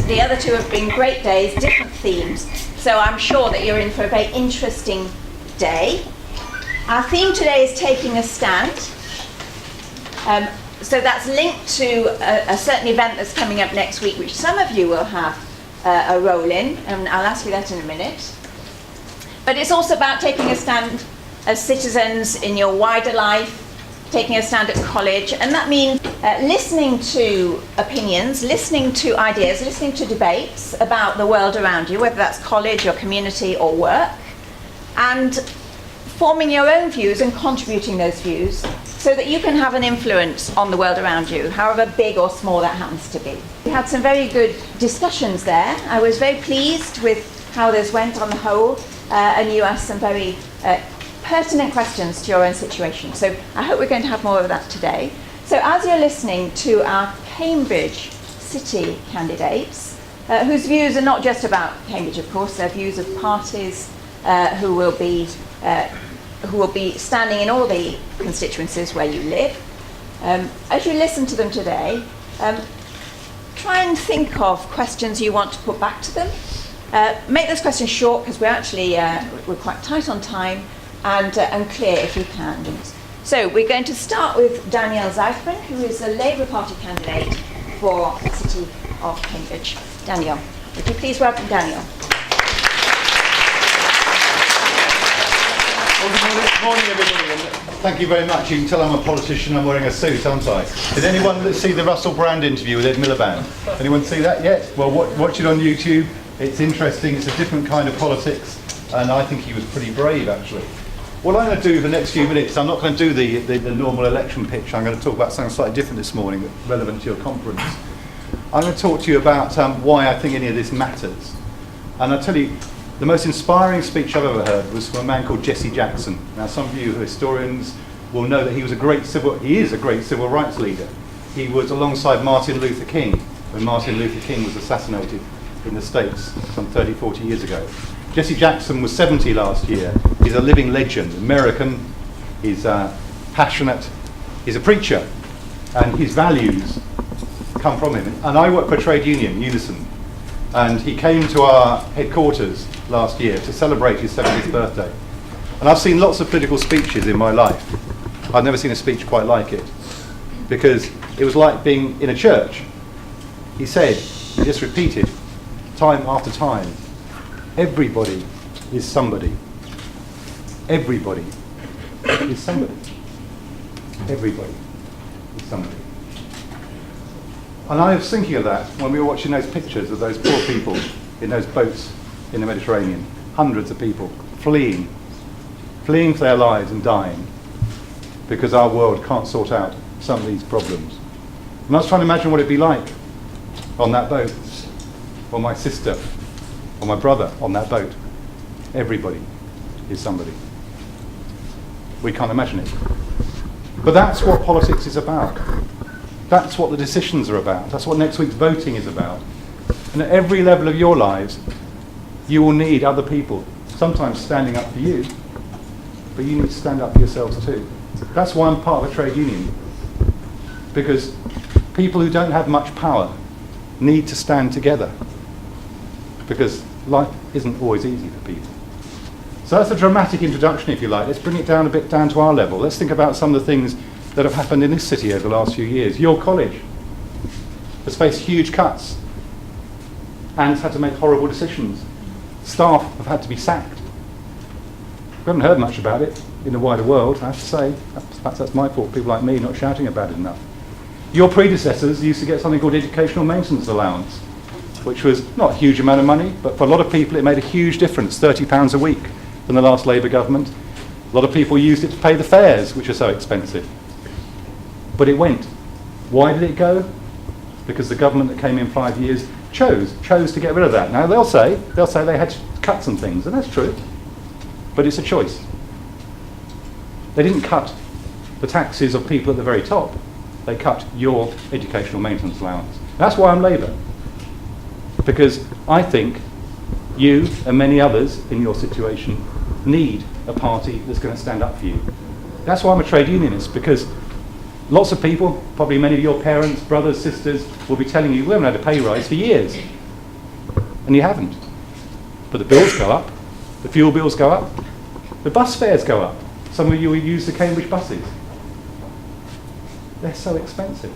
The other two have been great days, different themes. So I'm sure that you're in for a very interesting day. Our theme today is taking a stand. So that's linked to a certain event that's coming up next week, which some of you will have a role in, and I'll ask you that in a minute. But it's also about taking a stand as citizens in your wider life, taking a stand at college, and that means listening to opinions, listening to ideas, listening to debates about the world around you, whether that's college or community or work, and forming your own views and contributing those views so that you can have an influence on the world around you, however big or small that happens to be. We had some very good discussions there. I was very pleased with how those went on the whole, and you asked some very pertinent questions to your own situation. So I hope we're going to have more of that today. So as you're listening to our Cambridge City candidates, whose views are not just about Cambridge, of course, they're views of parties who will be standing in all the constituencies where you live. As you listen to them today, try and think of questions you want to put back to them. Make those questions short, because we're quite tight on time, and clear if you can. So we're going to start with Danielle Zuidman, who is a Labour Party candidate for the City of Cambridge. Danielle, would you please welcome Danielle? Good morning, everybody, and thank you very much. You can tell I'm a politician, I'm wearing a suit, aren't I? Did anyone see the Russell Brand interview with Ed Miliband? Anyone see that yet? Well, watch it on YouTube. It's interesting, it's a different kind of politics, and I think he was pretty brave, actually. What I'm going to do for the next few minutes, I'm not going to do the normal election pitch. I'm going to talk about something slightly different this morning, relevant to your conference. I'm going to talk to you about why I think any of this matters. And I'll tell you, the most inspiring speech I've ever heard was from a man called Jesse Jackson. Now, some of you who are historians will know that he is a great civil rights leader. He was alongside Martin Luther King when Martin Luther King was assassinated in the States some 30, 40 years ago. Jesse Jackson was 70 last year. He's a living legend, American, he's passionate, he's a preacher, and his values come from him. And I work for a trade union, Unison, and he came to our headquarters last year to celebrate his 70th birthday. And I've seen lots of political speeches in my life. I've never seen a speech quite like it, because it was like being in a church. He just repeated, time after time, everybody is somebody. Everybody is somebody. Everybody is somebody. And I was thinking of that when we were watching those pictures of those poor people in those boats in the Mediterranean, hundreds of people fleeing for their lives and dying because our world can't sort out some of these problems. And I was trying to imagine what it'd be like on that boat, or my sister, or my brother on that boat. Everybody is somebody. We can't imagine it. But that's what politics is about. That's what the decisions are about. That's what next week's voting is about. And at every level of your lives, you will need other people, sometimes standing up for you, but you need to stand up for yourselves too. That's why I'm part of a trade union. Because people who don't have much power need to stand together. Because life isn't always easy for people. So that's a dramatic introduction, if you like. Let's bring it down a bit down to our level. Let's think about some of the things that have happened in this city over the last few years. Your college has faced huge cuts and has had to make horrible decisions. Staff have had to be sacked. We haven't heard much about it in the wider world, I have to say. Perhaps that's my fault, people like me not shouting about it enough. Your predecessors used to get something called educational maintenance allowance, which was not a huge amount of money, but for a lot of people it made a huge difference, £30 a week from the last Labour government. A lot of people used it to pay the fares, which are so expensive. But it went. Why did it go? Because the government that came in 5 years chose to get rid of that. Now they'll say they had to cut some things, and that's true, but it's a choice. They didn't cut the taxes of people at the very top. They cut your educational maintenance allowance. That's why I'm Labour. Because I think you and many others in your situation need a party that's going to stand up for you. That's why I'm a trade unionist, because lots of people, probably many of your parents, brothers, sisters, will be telling you, we haven't had a pay rise for years. and you haven't. But the bills go up, the fuel bills go up, the bus fares go up. Some of you will use the Cambridge buses. They're so expensive.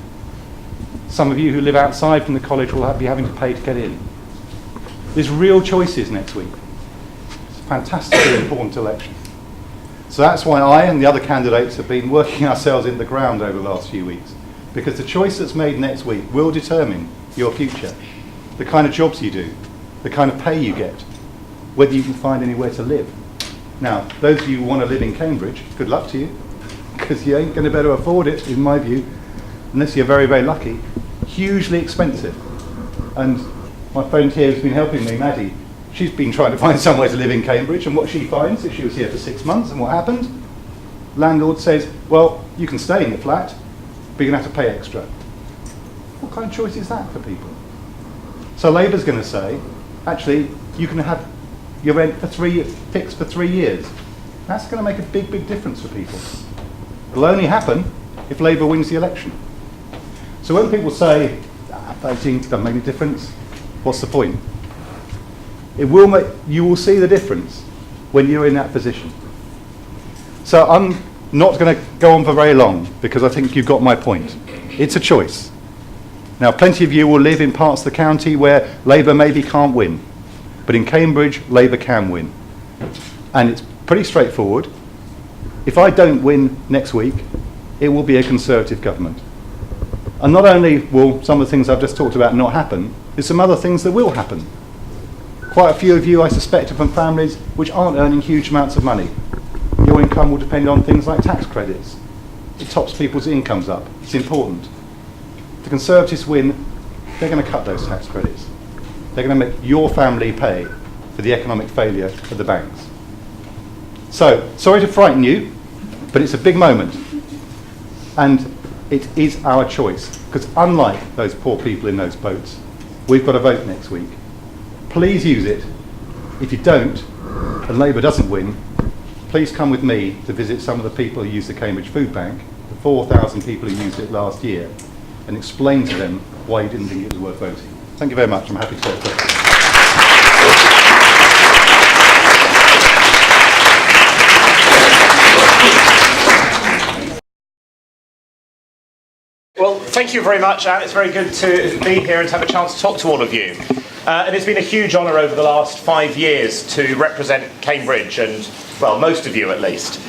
Some of you who live outside from the college will be having to pay to get in. There's real choices next week. It's a fantastically important election. So that's why I and the other candidates have been working ourselves in the ground over the last few weeks, because the choice that's made next week will determine your future, the kind of jobs you do, the kind of pay you get, whether you can find anywhere to live. Now, those of you who want to live in Cambridge, good luck to you, because you ain't going to be able to afford it, in my view, unless you're very, very lucky. Hugely expensive. And my friend here who's been helping me, Maddie, she's been trying to find somewhere to live in Cambridge, and what she finds is she was here for 6 months, and what happened? Landlord says, well, you can stay in the flat, but you're going to have to pay extra. What kind of choice is that for people? So Labour's going to say, actually, you can have your rent fixed for 3 years. That's going to make a big, big difference for people. It'll only happen if Labour wins the election. So when people say, voting doesn't make any difference, what's the point? It will make, you will see the difference when you're in that position. So I'm not going to go on for very long, because I think you've got my point. It's a choice. Now, plenty of you will live in parts of the county where Labour maybe can't win. But in Cambridge, Labour can win. And it's pretty straightforward. If I don't win next week, it will be a Conservative government. And not only will some of the things I've just talked about not happen, there's some other things that will happen. Quite a few of you, I suspect, are from families which aren't earning huge amounts of money. Your income will depend on things like tax credits. It tops people's incomes up. It's important. If the Conservatives win, they're going to cut those tax credits. They're going to make your family pay for the economic failure of the banks. So, sorry to frighten you, but it's a big moment. And it is our choice. Because unlike those poor people in those boats, we've got a vote next week. Please use it. If you don't, and Labour doesn't win, please come with me to visit some of the people who use the Cambridge Food Bank, the 4,000 people who used it last year, and explain to them why you didn't think it was worth voting. Thank you very much. I'm happy to take questions. Well, thank you very much, Anne. It's very good to be here and to have a chance to talk to all of you. And it's been a huge honour over the last 5 years to represent Cambridge and, well, most of you at least.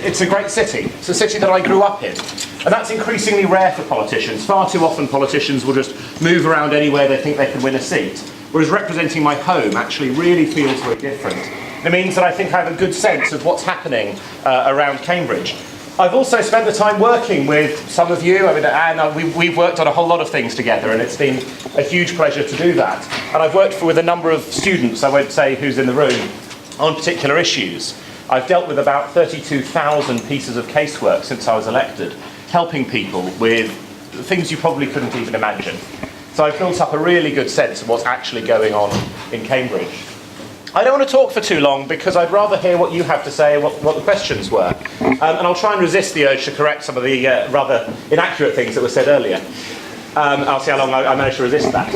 It's a great city. It's a city that I grew up in. And that's increasingly rare for politicians. Far too often politicians will just move around anywhere they think they can win a seat. Whereas representing my home actually really feels very different. It means that I think I have a good sense of what's happening around Cambridge. I've also spent the time working with some of you. I mean, Anne, we've worked on a whole lot of things together, and it's been a huge pleasure to do that. And I've worked with a number of students, I won't say who's in the room, on particular issues. I've dealt with about 32,000 pieces of casework since I was elected, helping people with things you probably couldn't even imagine. So I've built up a really good sense of what's actually going on in Cambridge. I don't want to talk for too long because I'd rather hear what you have to say and what the questions were. And I'll try and resist the urge to correct some of the rather inaccurate things that were said earlier. I'll see how long I manage to resist that.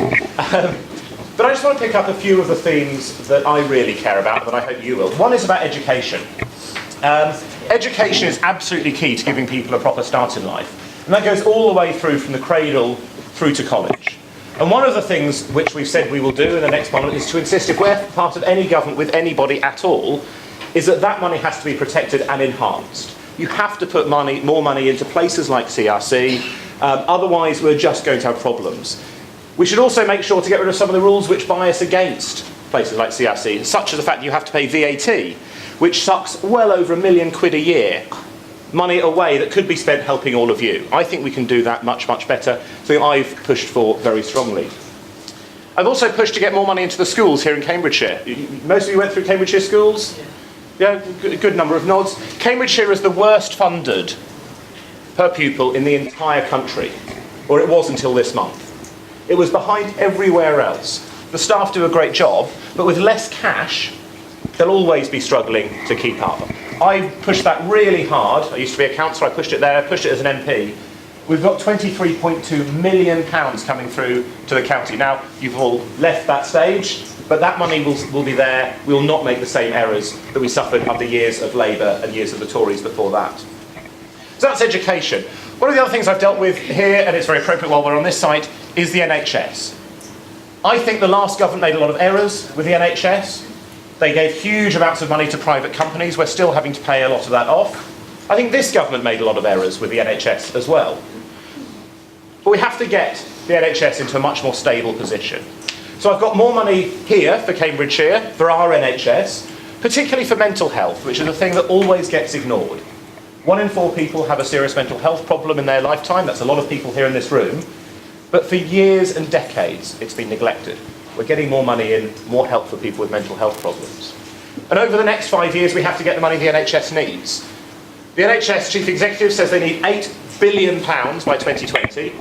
But I just want to pick up a few of the themes that I really care about, that I hope you will. One is about education. Education is absolutely key to giving people a proper start in life. And that goes all the way through from the cradle through to college. And one of the things which we've said we will do in the next Parliament is to insist, if we're part of any government with anybody at all, is that that money has to be protected and enhanced. You have to put more money into places like CRC, otherwise we're just going to have problems. We should also make sure to get rid of some of the rules which bias against places like CRC, such as the fact that you have to pay VAT, which sucks well over £1 million a year. Money away that could be spent helping all of you. I think we can do that much, much better. So I've pushed for very strongly. I've also pushed to get more money into the schools here in Cambridgeshire. Most of you went through Cambridgeshire schools? Yeah, a good number of nods. Cambridgeshire is the worst funded per pupil in the entire country, or it was until this month. It was behind everywhere else. The staff do a great job, but with less cash, they'll always be struggling to keep up. I pushed that really hard. I used to be a councillor, I pushed it there, I pushed it as an MP. We've got £23.2 million coming through to the county. Now, you've all left that stage. but that money will be there. We will not make the same errors that we suffered under years of Labour and years of the Tories before that. So that's education. One of the other things I've dealt with here, and it's very appropriate while we're on this site, is the NHS. I think the last government made a lot of errors with the NHS. They gave huge amounts of money to private companies. We're still having to pay a lot of that off. I think this government made a lot of errors with the NHS as well. But we have to get the NHS into a much more stable position. So I've got more money here for Cambridgeshire, for our NHS, particularly for mental health, which is a thing that always gets ignored. 1 in 4 people have a serious mental health problem in their lifetime. That's a lot of people here in this room. But for years and decades, it's been neglected. We're getting more money in, more help for people with mental health problems. And over the next 5 years, we have to get the money the NHS needs. The NHS Chief Executive says they need £8 billion by 2020.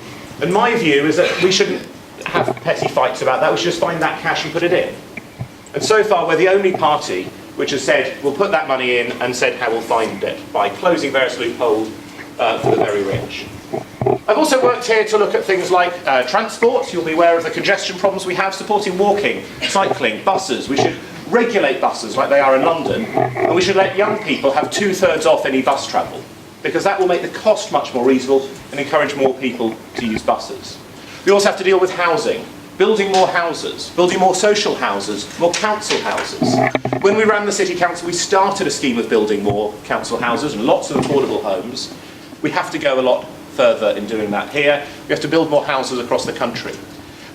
And my view is that we shouldn't have petty fights about that. We should just find that cash and put it in. And so far, we're the only party which has said we'll put that money in and said how we'll find it, by closing various loopholes for the very rich. I've also worked here to look at things like transport. You'll be aware of the congestion problems we have, supporting walking, cycling, buses. We should regulate buses like they are in London, and we should let young people have 2/3 off any bus travel, because that will make the cost much more reasonable and encourage more people to use buses. We also have to deal with housing, building more houses, building more social houses, more council houses. When we ran the City Council, we started a scheme of building more council houses and lots of affordable homes. We have to go a lot further in doing that here. We have to build more houses across the country.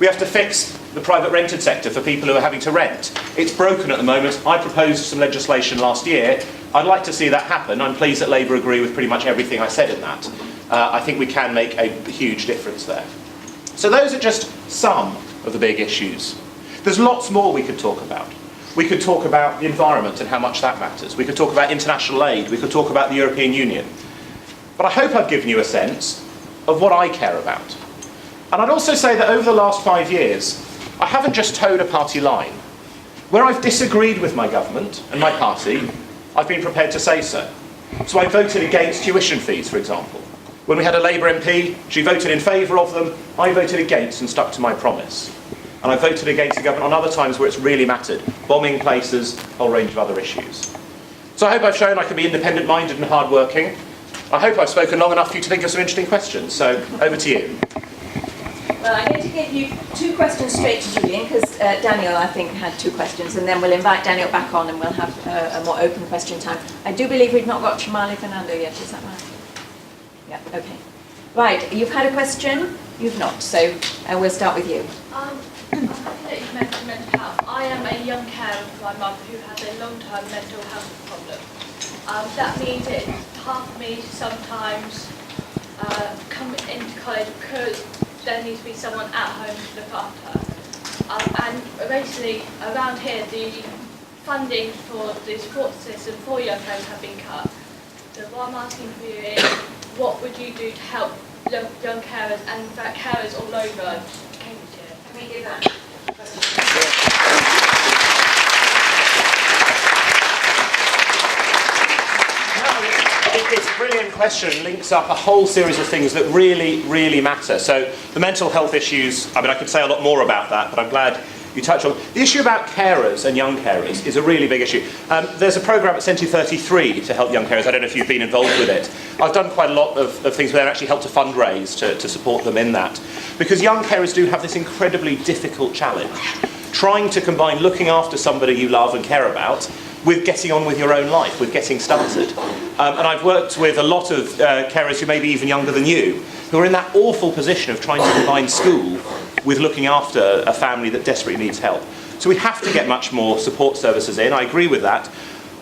We have to fix the private rented sector for people who are having to rent. It's broken at the moment. I proposed some legislation last year. I'd like to see that happen. I'm pleased that Labour agree with pretty much everything I said in that. I think we can make a huge difference there. So those are just some of the big issues. There's lots more we could talk about. We could talk about the environment and how much that matters. We could talk about international aid. We could talk about the European Union. But I hope I've given you a sense of what I care about. And I'd also say that over the last 5 years, I haven't just towed a party line. Where I've disagreed with my government and my party, I've been prepared to say so. So I voted against tuition fees, for example. When we had a Labour MP, she voted in favour of them. I voted against and stuck to my promise. And I voted against the government on other times where it's really mattered. Bombing places, a whole range of other issues. So I hope I've shown I can be independent-minded and hard-working. I hope I've spoken long enough for you to think of some interesting questions. So over to you. Well, I'm going to give you 2 questions straight to Julian, because Daniel, I think, had 2 questions, and then we'll invite Daniel back on and we'll have a more open question time. I do believe we've not got Shamali Fernando yet, is that right? Yeah, okay. Right, you've had a question? You've not, so we'll start with you. I think that you mentioned mental health. I am a young carer for my mum who has a long-term mental health problem. That means it's tough for me to sometimes come into college because there needs to be someone at home to look after her. And basically, around here, the funding for the support system for young carers have been cut. So what I'm asking for you is, what would you do to help young carers and in fact carers all over Cambridgeshire? Can we do that? It's a brilliant question, links up a whole series of things that really, really matter. So the mental health issues, I mean, I could say a lot more about that, but I'm glad you touched on. The issue about carers and young carers is a really big issue. There's a programme at Centre 33 to help young carers. I don't know if you've been involved with it. I've done quite a lot of things where they've actually helped to fundraise to support them in that. Because young carers do have this incredibly difficult challenge, trying to combine looking after somebody you love and care about with getting on with your own life, with getting started. And I've worked with a lot of carers who may be even younger than you, who are in that awful position of trying to combine school with looking after a family that desperately needs help. So we have to get much more support services in, I agree with that.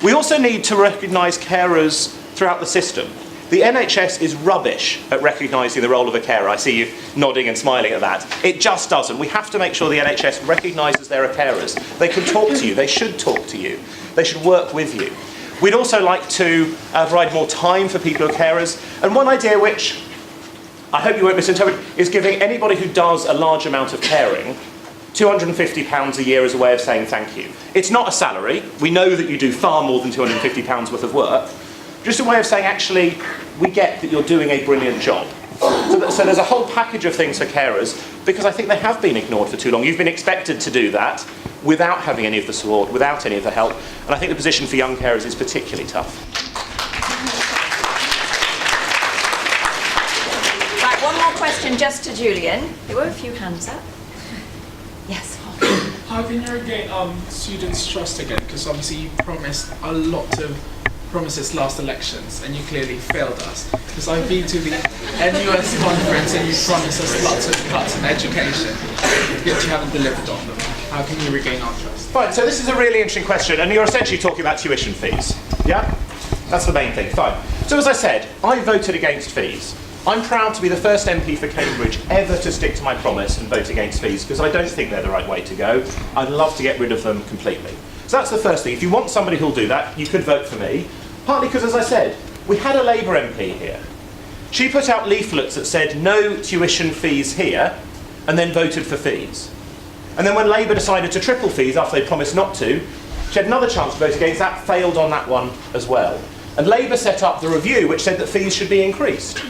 We also need to recognise carers throughout the system. The NHS is rubbish at recognising the role of a carer. I see you nodding and smiling at that. It just doesn't. We have to make sure the NHS recognises there are carers. They can talk to you. They should talk to you. They should work with you. We'd also like to provide more time for people who are carers. And one idea which I hope you won't misinterpret is giving anybody who does a large amount of caring £250 a year as a way of saying thank you. It's not a salary. We know that you do far more than £250 worth of work. Just a way of saying, actually, we get that you're doing a brilliant job. So there's a whole package of things for carers, because I think they have been ignored for too long. You've been expected to do that. without having any of the support, without any of the help. And I think the position for young carers is particularly tough. Right, one more question just to Julian. There were a few hands up. Yes. How can you regain students' trust again? Because obviously you promised a lot of promises last elections and you clearly failed us. Because I've been to the NUS conference and you promised us lots of cuts in education, yet you haven't delivered on them. How can you regain our trust? Fine, so this is a really interesting question, and you're essentially talking about tuition fees. Yeah? That's the main thing. Fine. So as I said, I voted against fees. I'm proud to be the first MP for Cambridge ever to stick to my promise and vote against fees, because I don't think they're the right way to go. I'd love to get rid of them completely. So that's the first thing. If you want somebody who'll do that, you could vote for me. Partly because, as I said, we had a Labour MP here. She put out leaflets that said no tuition fees here, and then voted for fees. And then when Labour decided to triple fees after they promised not to, she had another chance to vote against that, failed on that one as well. And Labour set up the review which said that fees should be increased.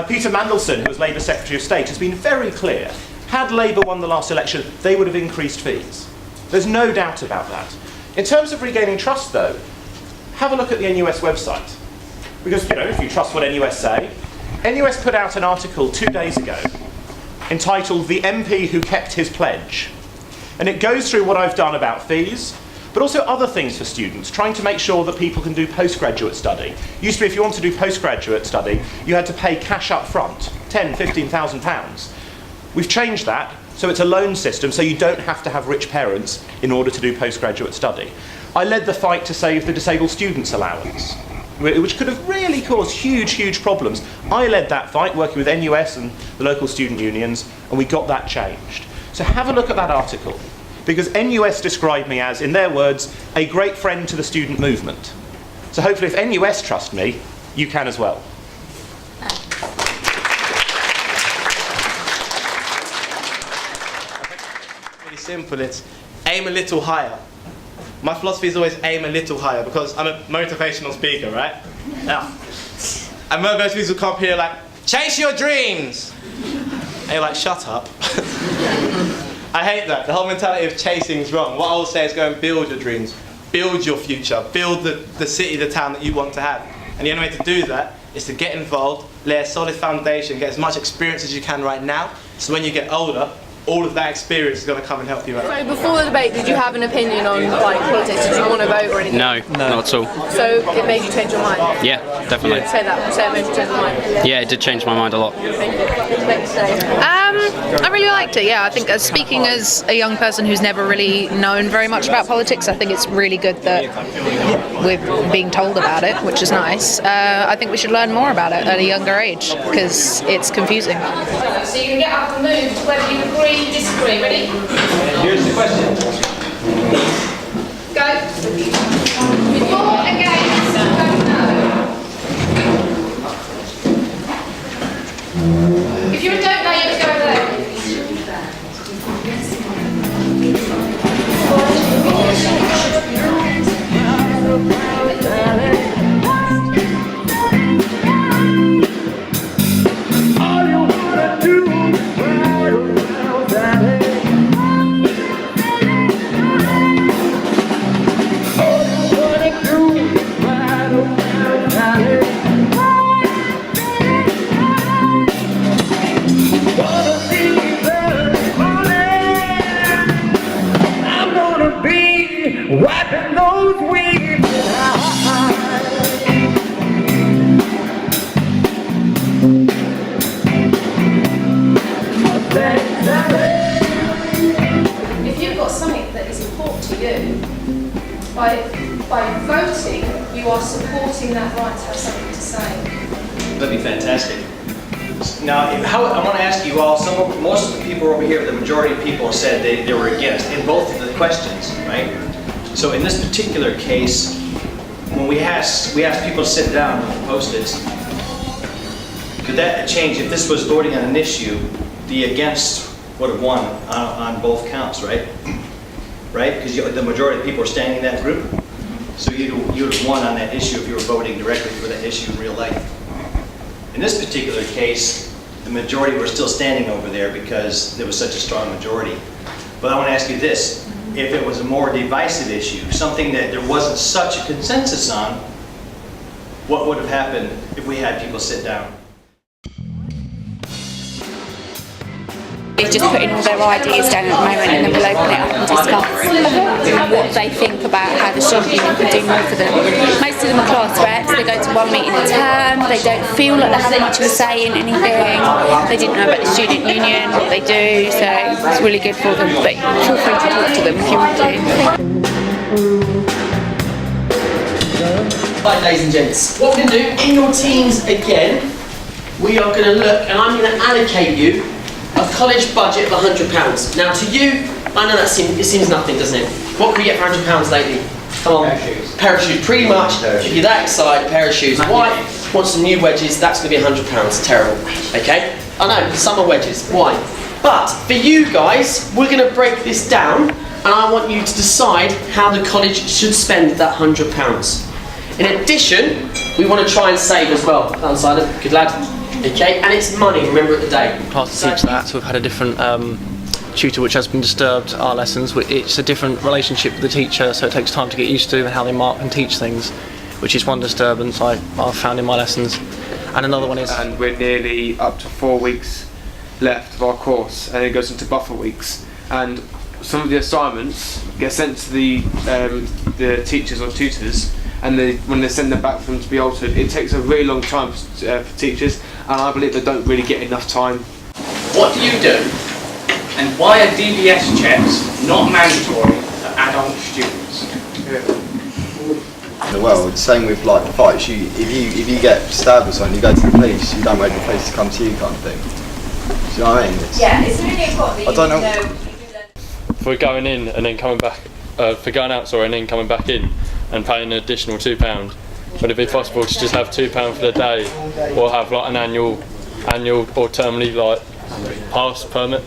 Peter Mandelson, who was Labour Secretary of State, has been very clear. Had Labour won the last election, they would have increased fees. There's no doubt about that. In terms of regaining trust, though, have a look at the NUS website. Because, you know, if you trust what NUS say, NUS put out an article 2 days ago entitled "The MP Who Kept His Pledge." And it goes through what I've done about fees, but also other things for students, trying to make sure that people can do postgraduate study. Used to be, if you want to do postgraduate study, you had to pay cash up front, £10,000, £15,000. We've changed that, so it's a loan system, so you don't have to have rich parents in order to do postgraduate study. I led the fight to save the disabled students allowance, which could have really caused huge, huge problems. I led that fight, working with NUS and the local student unions, and we got that changed. So have a look at that article, because NUS described me as, in their words, a great friend to the student movement. So hopefully if NUS trust me, you can as well. Really simple, it's aim a little higher. My philosophy is always aim a little higher, because I'm a motivational speaker, right? Now, and motivational speakers will come here like, chase your dreams! And you're like, shut up. I hate that. The whole mentality of chasing is wrong. What I will say is go and build your dreams. Build your future. Build the city, the town that you want to have. And the only way to do that is to get involved, lay a solid foundation, get as much experience as you can right now, so when you get older, all of that experience is going to come and help you out. So before the debate, did you have an opinion on like politics? Did you want to vote or anything? No, not at all. So it made you change your mind? Yeah, definitely. Say it made you change your mind? Yeah, it did change my mind a lot. I really liked it, yeah. I think speaking as a young person who's never really known very much about politics, I think it's really good that we're being told about it, which is nice. I think we should learn more about it at a younger age, because it's confusing. So you can get up and move whether you agree or disagree. Ready? Here's the question. Go. For, against, vote no. If you don't know, you have to go over there. Wiping those weeds If you've got something that is important to you, by voting, you are supporting that right to have something to say. That'd be fantastic. Now, I want to ask you all, most of the people over here, the majority of people said they were against in both of the questions, right? So in this particular case, when we asked people to sit down with the Post-its, could that change if this was voting on an issue? The against would have won on both counts, right? Right? Because the majority of people are standing in that group, so you'd have won on that issue if you were voting directly for that issue in real life. In this particular case, the majority were still standing over there because there was such a strong majority. But I want to ask you this. if it was a more divisive issue, something that there wasn't such a consensus on, what would have happened if we had people sit down? They're just putting all their ideas down at the moment, and then we'll open it up and discuss what they think about how the student union could do more for them. Most of them are class reps, they go to one meeting a term, they don't feel like they have much of a say in anything, they didn't know about the student union, what they do, so it's really good for them, but feel free to talk to them if you want to. Right, ladies and gents, what we're going to do in your teams again, we are going to look, and I'm going to allocate you a college budget of £100. Now to you, I know it seems nothing, doesn't it? What can we get for £100 lately? Come on. Parachutes. Parachutes, pretty much. If you're that excited, parachutes. Wife wants some new wedges, that's going to be £100. Terrible. Okay? I know, summer wedges. Why? But for you guys, we're going to break this down, and I want you to decide how the college should spend that £100. In addition, we want to try and save as well. Simon, good lad. Okay, and it's money, remember at the day. Class to teach that, so we've had a different tutor which has been disturbed our lessons. It's a different relationship with the teacher, so it takes time to get used to how they mark and teach things, which is one disturbance I've found in my lessons. And another one is... And we're nearly up to 4 weeks left of our course, and it goes into buffer weeks. And some of the assignments get sent to the teachers or tutors, and when they send them back for them to be altered, it takes a really long time for teachers, and I believe they don't really get enough time. What do you do, and why are DBS checks not mandatory for adult students? Well, same with like fights. If you get stabbed or something, you go to the police. You don't wait for the police to come to you, kind of thing. Do you know what I mean? It's really important that you know. For going in and then coming back, for going out, sorry, and then coming back in and paying an additional £2. Would it be possible to just have £2 for the day, or have like an annual or termly like pass permit?